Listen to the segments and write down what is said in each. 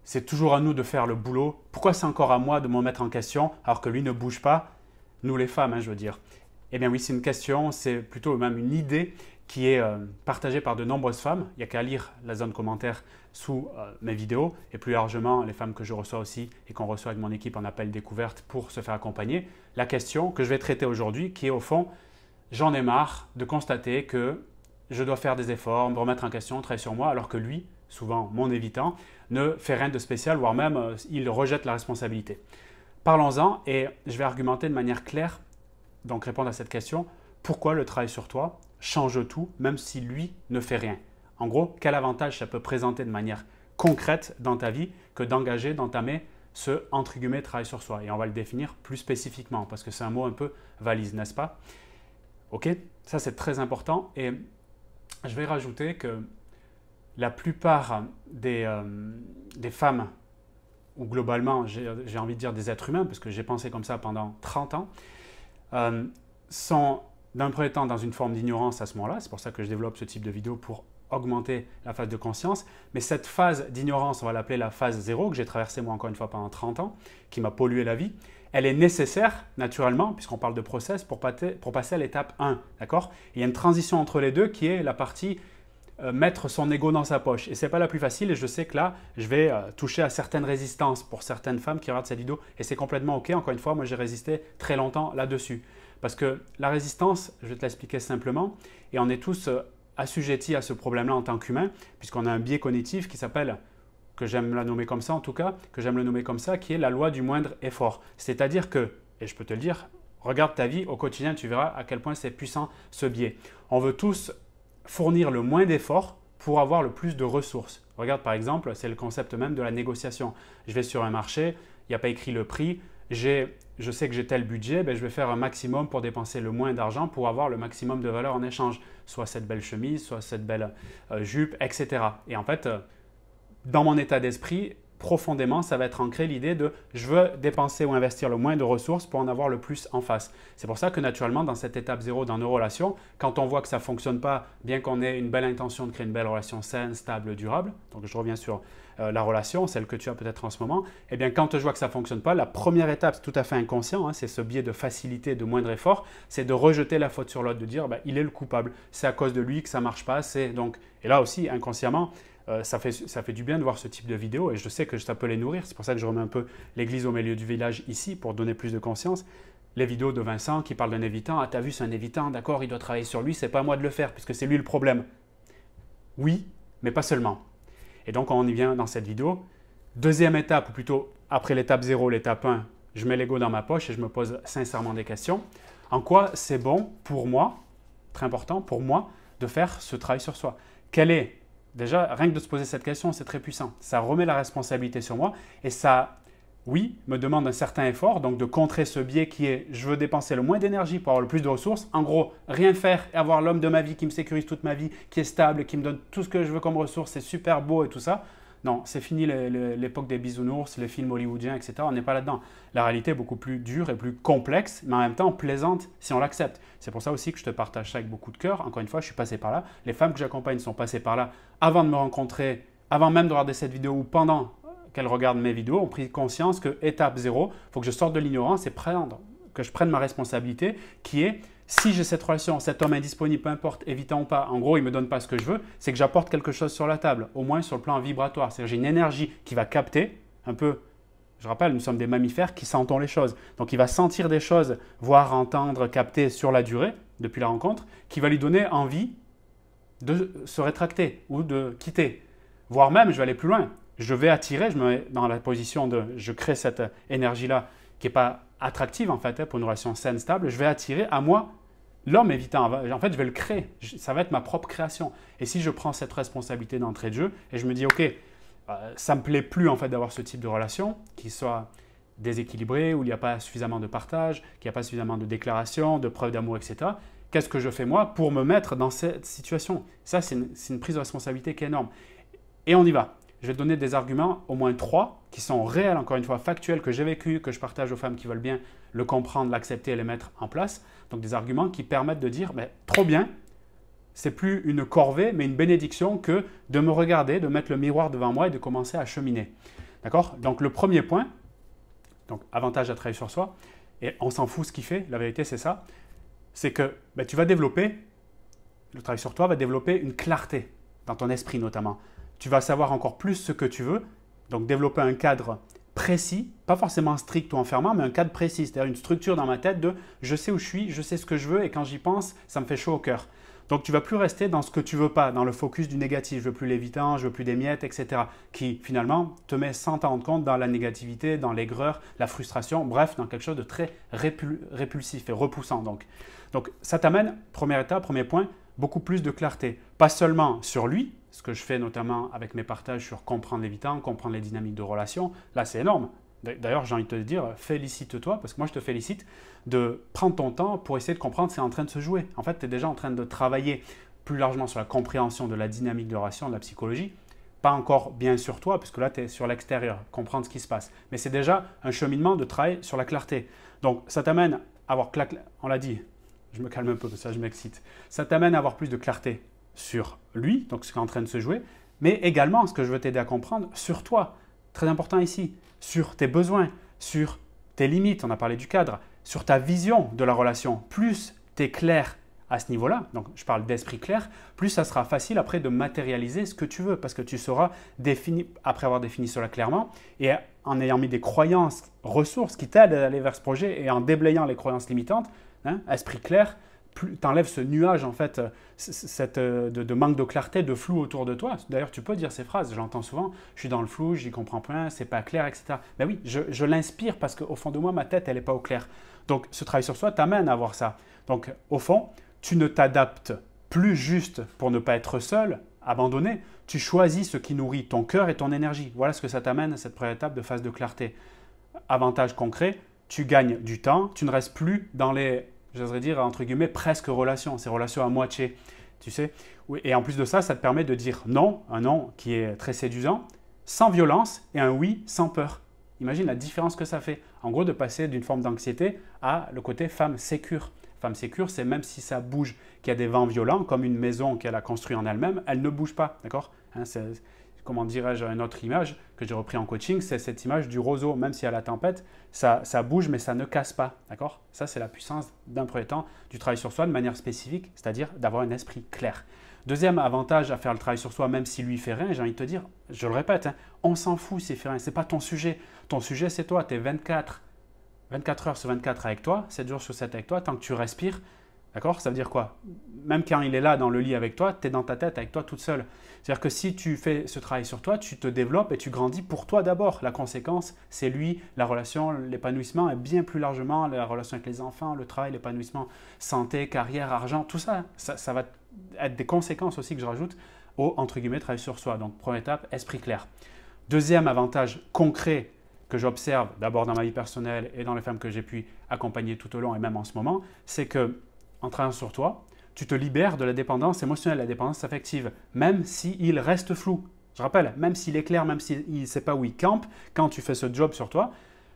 c'est toujours à nous de faire le boulot. Pourquoi c'est encore à moi de me mettre en question alors que lui ne bouge pas? Nous les femmes, hein, je veux dire. Eh bien oui, c'est une question, c'est plutôt même une idée qui est partagée par de nombreuses femmes. Il n'y a qu'à lire la zone commentaire sous mes vidéos et plus largement les femmes que je reçois aussi et qu'on reçoit avec mon équipe en appel découverte pour se faire accompagner. La question que je vais traiter aujourd'hui qui est au fond, j'en ai marre de constater que je dois faire des efforts, me remettre en question, travailler sur moi alors que lui, souvent mon évitant, ne fait rien de spécial, voire même il rejette la responsabilité. Parlons-en et je vais argumenter de manière claire, donc répondre à cette question, pourquoi le travail sur toi change tout, même si lui ne fait rien. En gros, quel avantage ça peut présenter de manière concrète dans ta vie que d'engager, d'entamer ce entre guillemets travail sur soi. Et on va le définir plus spécifiquement parce que c'est un mot un peu valise, n'est-ce pas? Ok, ça c'est très important et je vais rajouter que la plupart des femmes, ou globalement j'ai envie de dire des êtres humains, parce que j'ai pensé comme ça pendant 30 ans, sont d'un premier temps dans une forme d'ignorance à ce moment-là. C'est pour ça que je développe ce type de vidéo pour augmenter la phase de conscience. Mais cette phase d'ignorance, on va l'appeler la phase 0, que j'ai traversée moi encore une fois pendant 30 ans, qui m'a pollué la vie, elle est nécessaire naturellement, puisqu'on parle de process, pour passer à l'étape 1. D'accord? Il y a une transition entre les deux qui est la partie mettre son ego dans sa poche. Et ce n'est pas la plus facile et je sais que là, je vais toucher à certaines résistances pour certaines femmes qui regardent cette vidéo et c'est complètement OK. Encore une fois, moi j'ai résisté très longtemps là-dessus. Parce que la résistance, je vais te l'expliquer simplement, et on est tous assujettis à ce problème-là en tant qu'humain, puisqu'on a un biais cognitif qui s'appelle, que j'aime la nommer comme ça en tout cas, que j'aime le nommer comme ça, qui est la loi du moindre effort. C'est-à-dire que, et je peux te le dire, regarde ta vie au quotidien, tu verras à quel point c'est puissant ce biais. On veut tous fournir le moins d'efforts pour avoir le plus de ressources. Regarde par exemple, c'est le concept même de la négociation. Je vais sur un marché, il n'y a pas écrit le prix, je sais que j'ai tel budget, ben je vais faire un maximum pour dépenser le moins d'argent pour avoir le maximum de valeur en échange. Soit cette belle chemise, soit cette belle jupe, etc. Et en fait, dans mon état d'esprit, profondément, ça va être ancré l'idée de je veux dépenser ou investir le moins de ressources pour en avoir le plus en face. C'est pour ça que naturellement, dans cette étape 0 dans nos relations, quand on voit que ça ne fonctionne pas, bien qu'on ait une belle intention de créer une belle relation saine, stable, durable, donc je reviens sur la relation, celle que tu as peut-être en ce moment, eh bien quand je vois que ça ne fonctionne pas, la première étape, c'est tout à fait inconscient, hein, c'est ce biais de facilité, de moindre effort, c'est de rejeter la faute sur l'autre, de dire il est le coupable, c'est à cause de lui que ça ne marche pas, et là aussi inconsciemment, ça fait du bien de voir ce type de vidéo et je sais que ça peut les nourrir. C'est pour ça que je remets un peu l'église au milieu du village ici pour donner plus de conscience. Les vidéos de Vincent qui parlent d'un évitant. Ah, t'as vu, c'est un évitant, d'accord, il doit travailler sur lui, c'est pas à moi de le faire puisque c'est lui le problème. Oui, mais pas seulement. Et donc, on y vient dans cette vidéo. Deuxième étape, ou plutôt après l'étape 0, l'étape 1, je mets l'ego dans ma poche et je me pose sincèrement des questions. En quoi c'est bon pour moi, très important pour moi, de faire ce travail sur soi? Quel est Déjà, rien que de se poser cette question, c'est très puissant. Ça remet la responsabilité sur moi et ça, oui, me demande un certain effort, donc de contrer ce biais qui est je veux dépenser le moins d'énergie pour avoir le plus de ressources. En gros, rien faire et avoir l'homme de ma vie qui me sécurise toute ma vie, qui est stable, qui me donne tout ce que je veux comme ressources, c'est super beau et tout ça. Non, c'est fini l'époque des bisounours, les films hollywoodiens, etc. On n'est pas là-dedans. La réalité est beaucoup plus dure et plus complexe, mais en même temps plaisante si on l'accepte. C'est pour ça aussi que je te partage ça avec beaucoup de cœur. Encore une fois, je suis passé par là. Les femmes que j'accompagne sont passées par là avant de me rencontrer, avant même de regarder cette vidéo ou pendant qu'elles regardent mes vidéos, ont pris conscience que étape 0, il faut que je sorte de l'ignorance et que je prenne ma responsabilité qui est si j'ai cette relation, cet homme indisponible, peu importe, évitant ou pas, en gros, il ne me donne pas ce que je veux, c'est que j'apporte quelque chose sur la table, au moins sur le plan vibratoire. C'est-à-dire j'ai une énergie qui va capter un peu, je rappelle, nous sommes des mammifères qui sentons les choses. Donc il va sentir des choses, voir, entendre, capter sur la durée, depuis la rencontre, qui va lui donner envie de se rétracter ou de quitter. Voire même, je vais aller plus loin, je vais attirer, je me mets dans la position de, je crée cette énergie-là qui n'est pas attractive en fait pour une relation saine, stable, je vais attirer à moi l'homme évitant. En fait, je vais le créer. Ça va être ma propre création. Et si je prends cette responsabilité d'entrée de jeu et je me dis, OK, ça ne me plaît plus en fait d'avoir ce type de relation qui soit déséquilibrée, où il n'y a pas suffisamment de partage, qu'il n'y a pas suffisamment de déclaration, de preuves d'amour, etc. Qu'est-ce que je fais moi pour me mettre dans cette situation? Ça, c'est une prise de responsabilité qui est énorme. Et on y va. Je vais te donner des arguments, au moins 3, qui sont réels, encore une fois, factuels, que j'ai vécu, que je partage aux femmes qui veulent bien le comprendre, l'accepter et les mettre en place. Donc des arguments qui permettent de dire, trop bien, c'est plus une corvée, mais une bénédiction que de me regarder, de mettre le miroir devant moi et de commencer à cheminer. D'accord? Donc le premier point, donc avantage à travailler sur soi, et on s'en fout ce qu'il fait, la vérité c'est ça, c'est que tu vas développer, le travail sur toi va développer une clarté dans ton esprit notamment. Tu vas savoir encore plus ce que tu veux, donc développer un cadre précis, pas forcément strict ou enfermant, mais un cadre précis, c'est-à-dire une structure dans ma tête de je sais où je suis, je sais ce que je veux et quand j'y pense, ça me fait chaud au cœur. Donc tu ne vas plus rester dans ce que tu ne veux pas, dans le focus du négatif, je veux plus l'évitant, je veux plus des miettes, etc. qui finalement te met sans t'en rendre compte dans la négativité, dans l'aigreur, la frustration, bref, dans quelque chose de très répulsif et repoussant. Donc ça t'amène, première étape, premier point, beaucoup plus de clarté. Pas seulement sur lui, ce que je fais notamment avec mes partages sur comprendre l'évitant, comprendre les dynamiques de relation, là c'est énorme. D'ailleurs, j'ai envie de te dire, félicite-toi, parce que moi je te félicite de prendre ton temps pour essayer de comprendre ce qui est en train de se jouer. En fait, tu es déjà en train de travailler plus largement sur la compréhension de la dynamique de relation, de la psychologie. Pas encore bien sur toi, puisque là tu es sur l'extérieur, comprendre ce qui se passe. Mais c'est déjà un cheminement de travail sur la clarté. Donc ça t'amène à avoir, on l'a dit, je me calme un peu, parce que ça je m'excite. Ça t'amène à avoir plus de clarté sur lui, donc ce qui est en train de se jouer, mais également, ce que je veux t'aider à comprendre, sur toi. Très important ici, sur tes besoins, sur tes limites, on a parlé du cadre, sur ta vision de la relation. Plus tu es clair à ce niveau-là, donc je parle d'esprit clair, plus ça sera facile après de matérialiser ce que tu veux, parce que tu sauras défini, après avoir défini cela clairement, et en ayant mis des croyances, ressources qui t'aident à aller vers ce projet, et en déblayant les croyances limitantes, esprit clair, tu enlèves ce nuage en fait, de manque de clarté, de flou autour de toi. D'ailleurs, tu peux dire ces phrases, j'entends souvent, je suis dans le flou, j'y comprends rien, c'est pas clair, etc. Ben oui, je l'inspire parce qu'au fond de moi, ma tête, elle n'est pas au clair. Donc, ce travail sur soi t'amène à voir ça. Donc, au fond, tu ne t'adaptes plus juste pour ne pas être seul, abandonné. Tu choisis ce qui nourrit ton cœur et ton énergie. Voilà ce que ça t'amène à cette première étape de phase de clarté. Avantage concret, tu gagnes du temps, tu ne restes plus dans les, j'oserais dire, entre guillemets, presque relations, ces relations à moitié, tu sais. Et en plus de ça, ça te permet de dire non, un non qui est très séduisant, sans violence, et un oui sans peur. Imagine la différence que ça fait. En gros, de passer d'une forme d'anxiété à le côté femme sécure. Femme sécure, c'est même si ça bouge, qu'il y a des vents violents, comme une maison qu'elle a construite en elle-même, elle ne bouge pas, d'accord, c'est, comment dirais-je, une autre image que j'ai repris en coaching, c'est cette image du roseau, même s'il y a la tempête, ça bouge mais ça ne casse pas, d'accord. Ça c'est la puissance d'un premier temps du travail sur soi de manière spécifique, c'est-à-dire d'avoir un esprit clair. Deuxième avantage à faire le travail sur soi, même si lui fait rien, j'ai envie de te dire, je le répète, on s'en fout s'il fait rien, c'est pas ton sujet. Ton sujet c'est toi, tu es 24 heures sur 24 avec toi, 7 jours sur 7 avec toi, tant que tu respires. D'accord? Ça veut dire quoi? Même quand il est là dans le lit avec toi, tu es dans ta tête avec toi toute seule. C'est-à-dire que si tu fais ce travail sur toi, tu te développes et tu grandis pour toi d'abord. La conséquence, c'est lui, la relation, l'épanouissement et bien plus largement la relation avec les enfants, le travail, l'épanouissement, santé, carrière, argent, tout ça, ça va être des conséquences aussi que je rajoute au, entre guillemets, travail sur soi. Donc, première étape, esprit clair. Deuxième avantage concret que j'observe d'abord dans ma vie personnelle et dans les femmes que j'ai pu accompagner tout au long et même en ce moment, c'est que en travaillant sur toi, tu te libères de la dépendance émotionnelle, la dépendance affective, même s'il reste flou. Je rappelle, même s'il est clair, même s'il ne sait pas où il campe, quand tu fais ce job sur toi,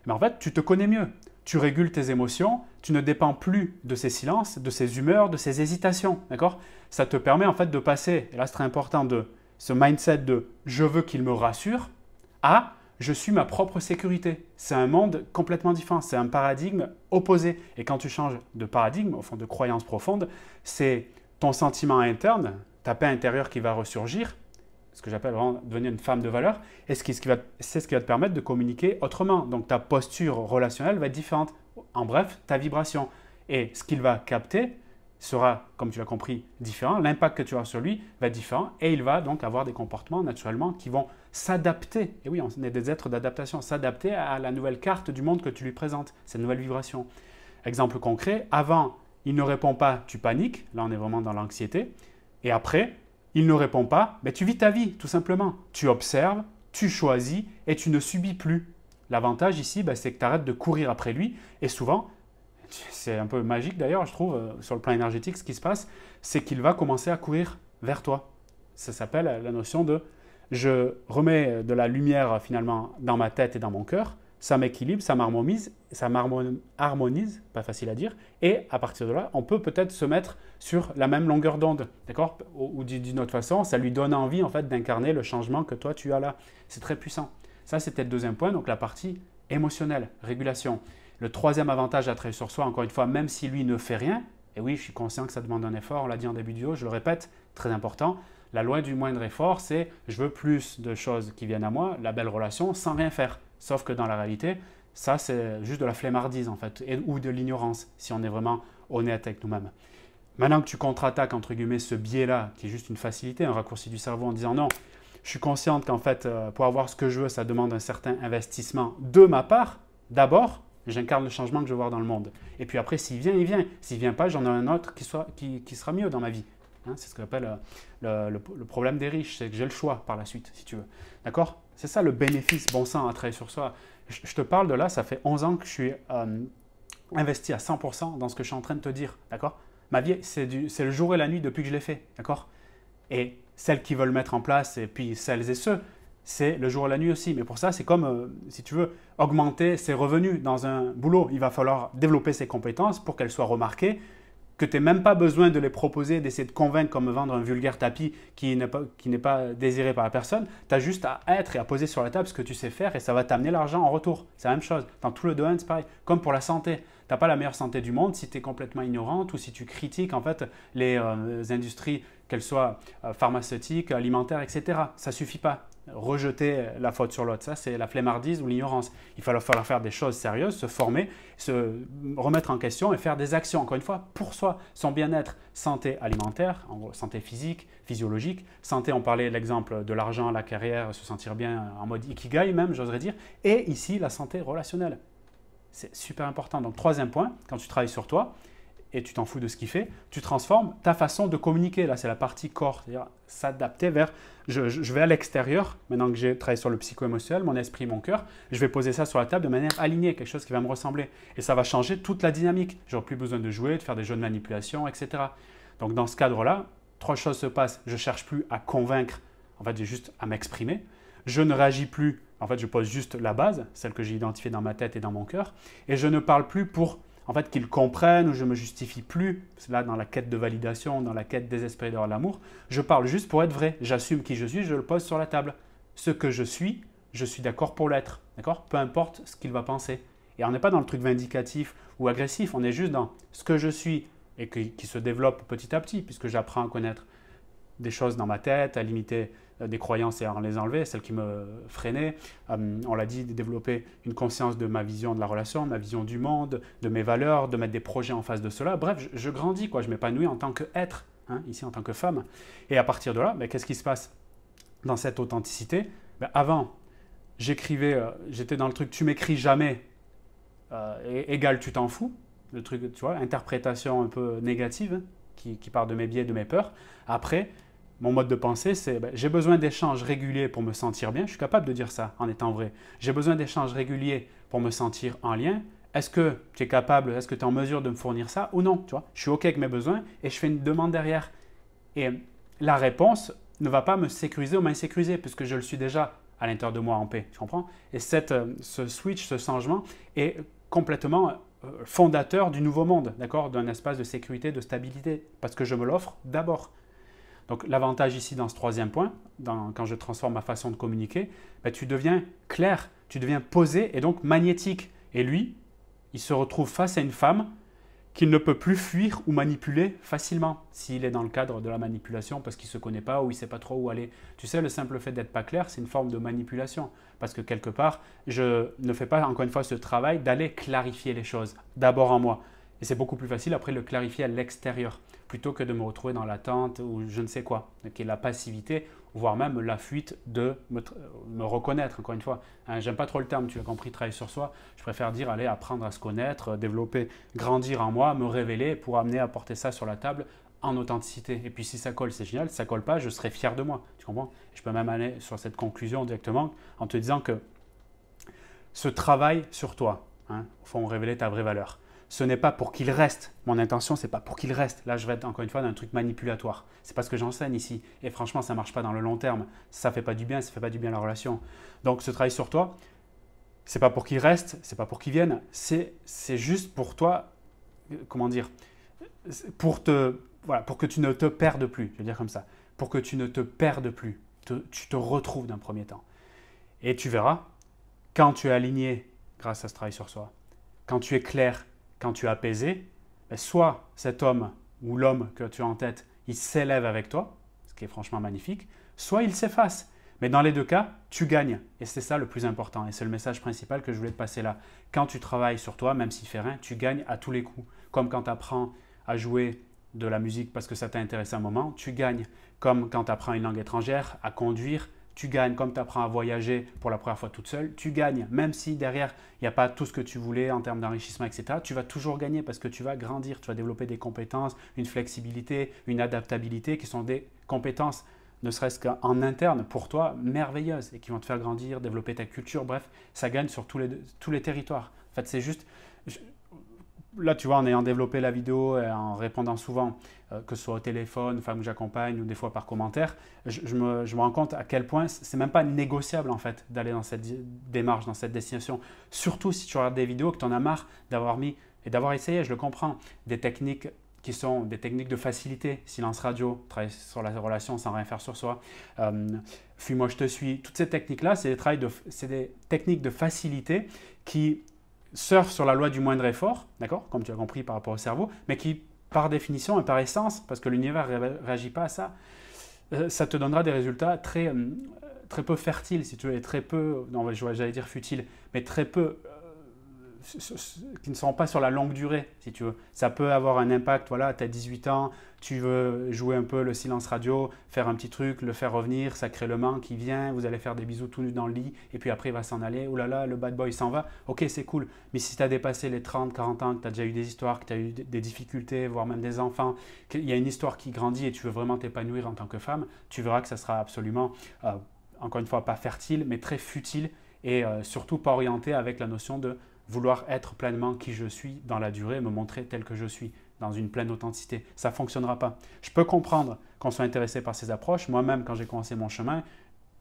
mais en fait, tu te connais mieux. Tu régules tes émotions, tu ne dépends plus de ces silences, de ces humeurs, de ces hésitations. D'accord? Ça te permet en fait de passer, et là c'est très important, de ce mindset de « je veux qu'il me rassure » à « je suis ma propre sécurité ». C'est un monde complètement différent, c'est un paradigme opposé. Et quand tu changes de paradigme, au fond de croyance profonde, c'est ton sentiment interne, ta paix intérieure qui va ressurgir, ce que j'appelle vraiment devenir une femme de valeur, et c'est ce qui va te permettre de communiquer autrement. Donc ta posture relationnelle va être différente. En bref, ta vibration. Et ce qu'il va capter sera, comme tu l'as compris, différent. L'impact que tu auras sur lui va être différent et il va donc avoir des comportements naturellement qui vont s'adapter. Et oui, on est des êtres d'adaptation, s'adapter à la nouvelle carte du monde que tu lui présentes, cette nouvelle vibration. Exemple concret, avant, il ne répond pas, tu paniques. Là, on est vraiment dans l'anxiété. Et après, il ne répond pas, mais tu vis ta vie, tout simplement. Tu observes, tu choisis et tu ne subis plus. L'avantage ici, c'est que tu arrêtes de courir après lui et souvent, c'est un peu magique d'ailleurs, je trouve, sur le plan énergétique, ce qui se passe, c'est qu'il va commencer à courir vers toi. Ça s'appelle la notion de je remets de la lumière finalement dans ma tête et dans mon cœur, ça m'équilibre, ça m'harmonise, pas facile à dire, et à partir de là, on peut peut-être se mettre sur la même longueur d'onde, d'accord? Ou d'une autre façon, ça lui donne envie en fait d'incarner le changement que toi tu as là. C'est très puissant. Ça, c'était le deuxième point, donc la partie émotionnelle, régulation. Le troisième avantage à travailler sur soi, encore une fois, même si lui ne fait rien, et oui, je suis conscient que ça demande un effort, on l'a dit en début de vidéo, je le répète, très important, la loi du moindre effort, c'est je veux plus de choses qui viennent à moi, la belle relation, sans rien faire. Sauf que dans la réalité, ça, c'est juste de la flemmardise, en fait, ou de l'ignorance, si on est vraiment honnête avec nous-mêmes. Maintenant que tu contre-attaques, entre guillemets, ce biais-là, qui est juste une facilité, un raccourci du cerveau en disant non, je suis consciente qu'en fait, pour avoir ce que je veux, ça demande un certain investissement de ma part, d'abord, j'incarne le changement que je veux voir dans le monde. Et puis après, s'il vient, il vient. S'il ne vient pas, j'en ai un autre qui sera mieux dans ma vie. Hein, c'est ce qu'on appelle le problème des riches, c'est que j'ai le choix par la suite, si tu veux. D'accord? C'est ça le bénéfice bon sang à travailler sur soi. Je te parle de là, ça fait 11 ans que je suis investi à 100% dans ce que je suis en train de te dire. D'accord? Ma vie, c'est le jour et la nuit depuis que je l'ai fait. D'accord? Et celles qui veulent le mettre en place, et puis celles et ceux, c'est le jour et la nuit aussi. Mais pour ça, c'est comme, si tu veux, augmenter ses revenus dans un boulot. Il va falloir développer ses compétences pour qu'elles soient remarquées, que tu n'aies même pas besoin de les proposer, d'essayer de convaincre comme vendre un vulgaire tapis qui n'est pas désiré par la personne. Tu as juste à être et à poser sur la table ce que tu sais faire et ça va t'amener l'argent en retour. C'est la même chose. Dans tout le domaine, c'est pareil. Comme pour la santé. Tu n'as pas la meilleure santé du monde si tu es complètement ignorante ou si tu critiques en fait les industries, qu'elles soient pharmaceutiques, alimentaires, etc. Ça ne suffit pas. Rejeter la faute sur l'autre, ça c'est la flemmardise ou l'ignorance. Il va falloir faire des choses sérieuses, se former, se remettre en question et faire des actions, encore une fois, pour soi, son bien-être, santé alimentaire, en gros, santé physique, physiologique, santé, on parlait de l'exemple de l'argent, la carrière, se sentir bien en mode ikigai même, j'oserais dire, et ici la santé relationnelle. C'est super important. Donc troisième point, quand tu travailles sur toi, et tu t'en fous de ce qu'il fait, tu transformes ta façon de communiquer. Là, c'est la partie corps, c'est-à-dire s'adapter vers je vais à l'extérieur, maintenant que j'ai travaillé sur le psycho-émotionnel, mon esprit, mon cœur, je vais poser ça sur la table de manière alignée, quelque chose qui va me ressembler. Et ça va changer toute la dynamique. Je n'aurai plus besoin de jouer, de faire des jeux de manipulation, etc. Donc, dans ce cadre-là, trois choses se passent. Je ne cherche plus à convaincre, en fait, j'ai juste à m'exprimer. Je ne réagis plus, en fait, je pose juste la base, celle que j'ai identifiée dans ma tête et dans mon cœur. Et je ne parle plus pour en fait, qu'ils comprennent ou je ne me justifie plus, là dans la quête de validation, dans la quête désespérée de l'amour, je parle juste pour être vrai, j'assume qui je suis, je le pose sur la table. Ce que je suis d'accord pour l'être, d'accord? Peu importe ce qu'il va penser. Et on n'est pas dans le truc vindicatif ou agressif, on est juste dans ce que je suis et qui se développe petit à petit, puisque j'apprends à connaître des choses dans ma tête, à limiter des croyances et à les enlever, celles qui me freinaient. On l'a dit, de développer une conscience de ma vision de la relation, de ma vision du monde, de mes valeurs, de mettre des projets en face de cela. Bref, je grandis, quoi, je m'épanouis en tant qu'être, hein, ici en tant que femme. Et à partir de là, qu'est-ce qui se passe dans cette authenticité? Avant, j'écrivais, j'étais dans le truc « tu m'écris jamais » égale « tu t'en fous ». Le truc, tu vois, interprétation un peu négative, hein, qui part de mes biais, de mes peurs. Après, mon mode de pensée, c'est j'ai besoin d'échanges réguliers pour me sentir bien. Je suis capable de dire ça en étant vrai. J'ai besoin d'échanges réguliers pour me sentir en lien. Est-ce que tu es capable, est-ce que tu es en mesure de me fournir ça ou non? Tu vois, je suis OK avec mes besoins et je fais une demande derrière. Et la réponse ne va pas me sécuriser ou m'insécuriser puisque je le suis déjà à l'intérieur de moi en paix. Tu comprends? Et ce switch, ce changement est complètement fondateur du nouveau monde, d'accord? D'un espace de sécurité, de stabilité, parce que je me l'offre d'abord. Donc l'avantage ici dans ce troisième point, quand je transforme ma façon de communiquer, tu deviens clair, tu deviens posé et donc magnétique. Et lui, il se retrouve face à une femme qu'il ne peut plus fuir ou manipuler facilement s'il est dans le cadre de la manipulation parce qu'il ne se connaît pas ou il ne sait pas trop où aller. Tu sais, le simple fait d'être pas clair, c'est une forme de manipulation parce que quelque part, je ne fais pas encore une fois ce travail d'aller clarifier les choses d'abord en moi. Et c'est beaucoup plus facile après de le clarifier à l'extérieur plutôt que de me retrouver dans l'attente ou je ne sais quoi, qui est la passivité, voire même la fuite de me reconnaître, encore une fois. Hein, j'aime pas trop le terme, tu l'as compris, travailler sur soi. Je préfère dire, aller apprendre à se connaître, développer, grandir en moi, me révéler pour amener à porter ça sur la table en authenticité. Et puis si ça colle, c'est génial. Si ça colle pas, je serai fier de moi. Tu comprends? Je peux même aller sur cette conclusion directement en te disant que ce travail sur toi, hein, au fond, révéler ta vraie valeur. Ce n'est pas pour qu'il reste. Mon intention, c'est pas pour qu'il reste. Là, je vais être encore une fois dans un truc manipulatoire. C'est pas ce que j'enseigne ici. Et franchement, ça marche pas dans le long terme. Ça fait pas du bien, ça fait pas du bien à la relation. Donc, ce travail sur toi, c'est pas pour qu'il reste, c'est pas pour qu'il vienne. C'est juste pour toi, comment dire, pour que tu ne te perdes plus. Je vais dire comme ça. Pour que tu ne te perdes plus. Tu te retrouves d'un premier temps. Et tu verras, Quand tu es aligné grâce à ce travail sur soi, quand tu es clair, quand tu es apaisé, soit cet homme ou l'homme que tu as en tête, il s'élève avec toi, ce qui est franchement magnifique, soit il s'efface. Mais dans les deux cas, tu gagnes. Et c'est ça le plus important. Et c'est le message principal que je voulais te passer là. Quand tu travailles sur toi, même s'il fait rien, tu gagnes à tous les coups. Comme quand tu apprends à jouer de la musique parce que ça t'a intéressé un moment, tu gagnes. Comme quand tu apprends une langue étrangère, à conduire, tu gagnes. Comme tu apprends à voyager pour la première fois toute seule, tu gagnes. Même si derrière, il n'y a pas tout ce que tu voulais en termes d'enrichissement, etc., tu vas toujours gagner parce que tu vas grandir, tu vas développer des compétences, une flexibilité, une adaptabilité qui sont des compétences, ne serait-ce qu'en interne, pour toi, merveilleuses et qui vont te faire grandir, développer ta culture. Bref, ça gagne sur tous les territoires. En fait, c'est juste… Là, tu vois, en ayant développé la vidéo et en répondant souvent, que ce soit au téléphone, femmes que j'accompagne ou des fois par commentaire, je me rends compte à quel point c'est même pas négociable en fait d'aller dans cette démarche, dans cette destination. Surtout si tu regardes des vidéos que tu en as marre d'avoir mis et d'avoir essayé, je le comprends, des techniques qui sont des techniques de facilité, silence radio, travailler sur la relation sans rien faire sur soi, fuis-moi je te suis, toutes ces techniques-là, c'est des techniques de facilité qui surfent sur la loi du moindre effort, d'accord, comme tu as compris par rapport au cerveau, mais qui, par définition et par essence, parce que l'univers ne réagit pas à ça, ça te donnera des résultats très peu fertiles, si tu veux, et très peu, non, j'allais dire futiles, mais très peu, qui ne seront pas sur la longue durée, si tu veux. Ça peut avoir un impact, voilà, tu as 18 ans, tu veux jouer un peu le silence radio, faire un petit truc, le faire revenir, ça crée le manque qui vient, vous allez faire des bisous tout nus dans le lit, et puis après il va s'en aller, oh là là, le bad boy s'en va, ok c'est cool, mais si tu as dépassé les 30, 40 ans, que tu as déjà eu des histoires, que tu as eu des difficultés, voire même des enfants, qu'il y a une histoire qui grandit et tu veux vraiment t'épanouir en tant que femme, tu verras que ça sera absolument, encore une fois, pas fertile, mais très futile, et surtout pas orienté avec la notion de vouloir être pleinement qui je suis dans la durée, me montrer tel que je suis, dans une pleine authenticité. Ça ne fonctionnera pas. Je peux comprendre qu'on soit intéressé par ces approches. Moi-même, quand j'ai commencé mon chemin,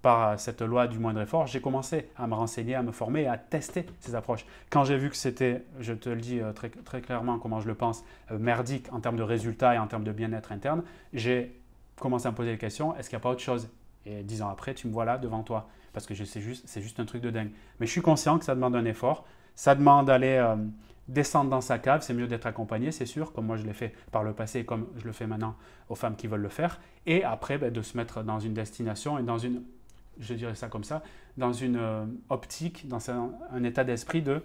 par cette loi du moindre effort, j'ai commencé à me renseigner, à me former, à tester ces approches. Quand j'ai vu que c'était, je te le dis très, très clairement comment je le pense, merdique en termes de résultats et en termes de bien-être interne, j'ai commencé à me poser les questions, est-ce qu'il n'y a pas autre chose? Et 10 ans après, tu me vois là devant toi, parce que c'est juste un truc de dingue. Mais je suis conscient que ça demande un effort. Ça demande d'aller descendre dans sa cave, c'est mieux d'être accompagné, c'est sûr, comme moi je l'ai fait par le passé et comme je le fais maintenant aux femmes qui veulent le faire. Et après, de se mettre dans une destination et dans une, je dirais ça comme ça, dans une optique, dans un état d'esprit de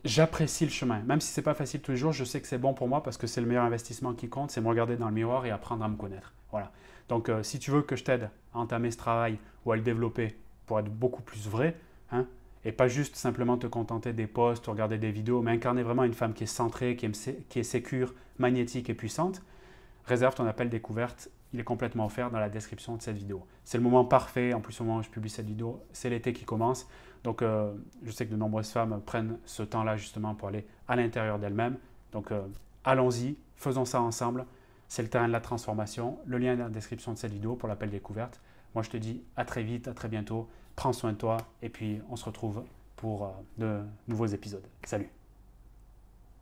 j'apprécie le chemin. Même si ce n'est pas facile tous les jours, je sais que c'est bon pour moi parce que c'est le meilleur investissement qui compte, c'est me regarder dans le miroir et apprendre à me connaître. Voilà. Donc si tu veux que je t'aide à entamer ce travail ou à le développer pour être beaucoup plus vrai, hein, et pas juste simplement te contenter des posts, regarder des vidéos, mais incarner vraiment une femme qui est centrée, qui est sécure, magnétique et puissante, réserve ton appel découverte. Il est complètement offert dans la description de cette vidéo. C'est le moment parfait. En plus, au moment où je publie cette vidéo, c'est l'été qui commence. Donc, je sais que de nombreuses femmes prennent ce temps-là justement pour aller à l'intérieur d'elles-mêmes. Donc, allons-y, faisons ça ensemble. C'est le terrain de la transformation. Le lien est dans la description de cette vidéo pour l'appel découverte. Moi, je te dis à très vite, à très bientôt. Prends soin de toi et puis on se retrouve pour de nouveaux épisodes. Salut!